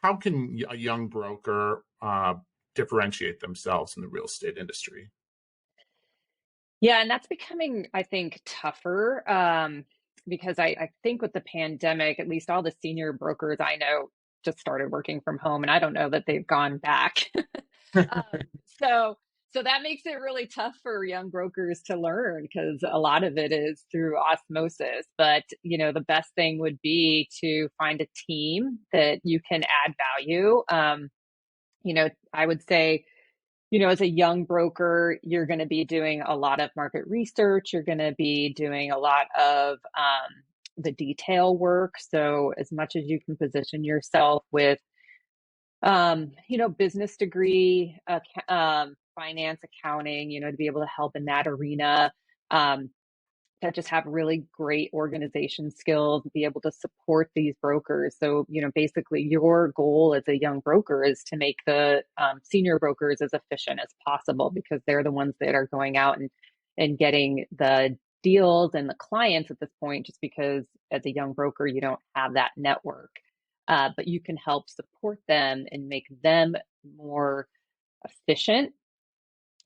how can a young broker differentiate themselves in the real estate industry? Yeah, and that's becoming, I think, tougher because I think with the pandemic, at least all the senior brokers I know just started working from home, and I don't know that they've gone back. um, so, so that makes it really tough for young brokers to learn because a lot of it is through osmosis. But the best thing would be to find a team that you can add value. I would say as a young broker, you're going to be doing a lot of market research. You're going to be doing a lot of the detail work. So, as much as you can position yourself with, business degree, finance, accounting, to be able to help in that arena. Um, that just have really great organization skills, be able to support these brokers. So, basically, your goal as a young broker is to make the senior brokers as efficient as possible because they're the ones that are going out and getting the deals and the clients at this point, just because as a young broker, you don't have that network. But you can help support them and make them more efficient,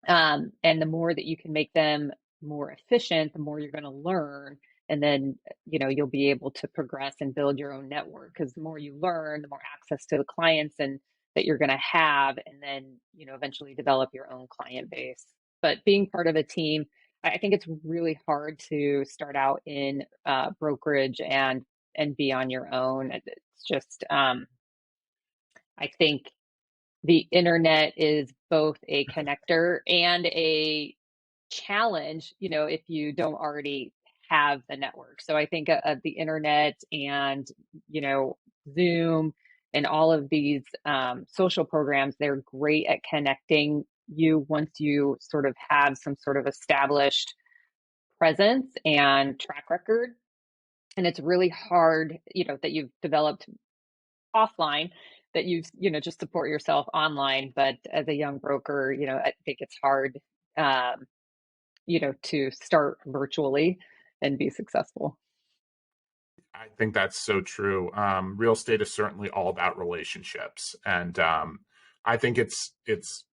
and the more that you can make them more efficient, the more you're going to learn. And then, you'll be able to progress and build your own network because the more you learn, the more access to the clients and that you're going to have, and then, eventually develop your own client base. But being part of a team, I think it's really hard to start out in brokerage and be on your own. It's just, I think the internet is both a connector and a challenge, if you don't already have the network. So I think of the internet and, you know, Zoom and all of these social programs, they're great at connecting you once you sort of have some sort of established presence and track record. And it's really hard, that you've developed offline that just support yourself online. But as a young broker, I think it's hard, um, to start virtually and be successful. I think that's so true. Real estate is certainly all about relationships, and I think it's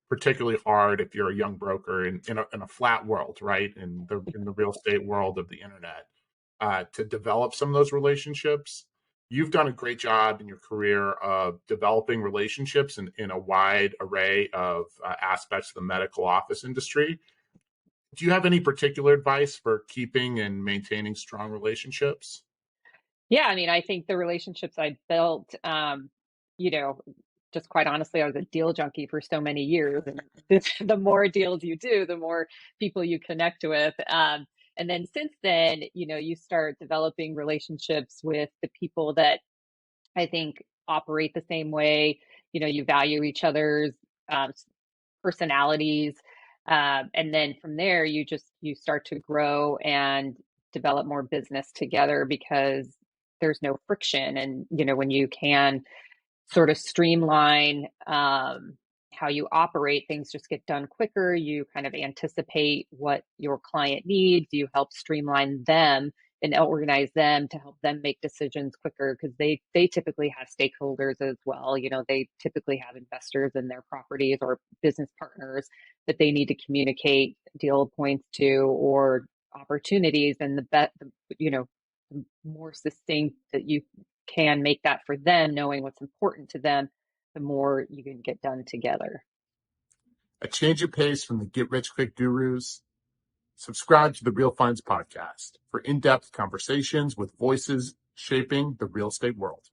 particularly hard if you're a young broker in a flat world, right? In the real estate world of the internet, to develop some of those relationships. You've done a great job in your career of developing relationships in a wide array of aspects of the medical office industry. Do you have any particular advice for keeping and maintaining strong relationships? Yeah, I mean, I think the relationships I built, you know, just quite honestly, I was a deal junkie for so many years, and the more deals you do, the more people you connect with. And then since then, you start developing relationships with the people that I think operate the same way. You value each other's personalities, and then from there, you start to grow and develop more business together because there's no friction. And when you can sort of streamline how you operate, things just get done quicker. You kind of anticipate what your client needs. You help streamline them and organize them to help them make decisions quicker because they typically have stakeholders as well. They typically have investors in their properties or business partners that they need to communicate deal points to or opportunities. And the more succinct that you can make that for them, knowing what's important to them, the more you can get done together. A change of pace from the get rich quick gurus. Subscribe to the Real Finds podcast for in-depth conversations with voices shaping the real estate world.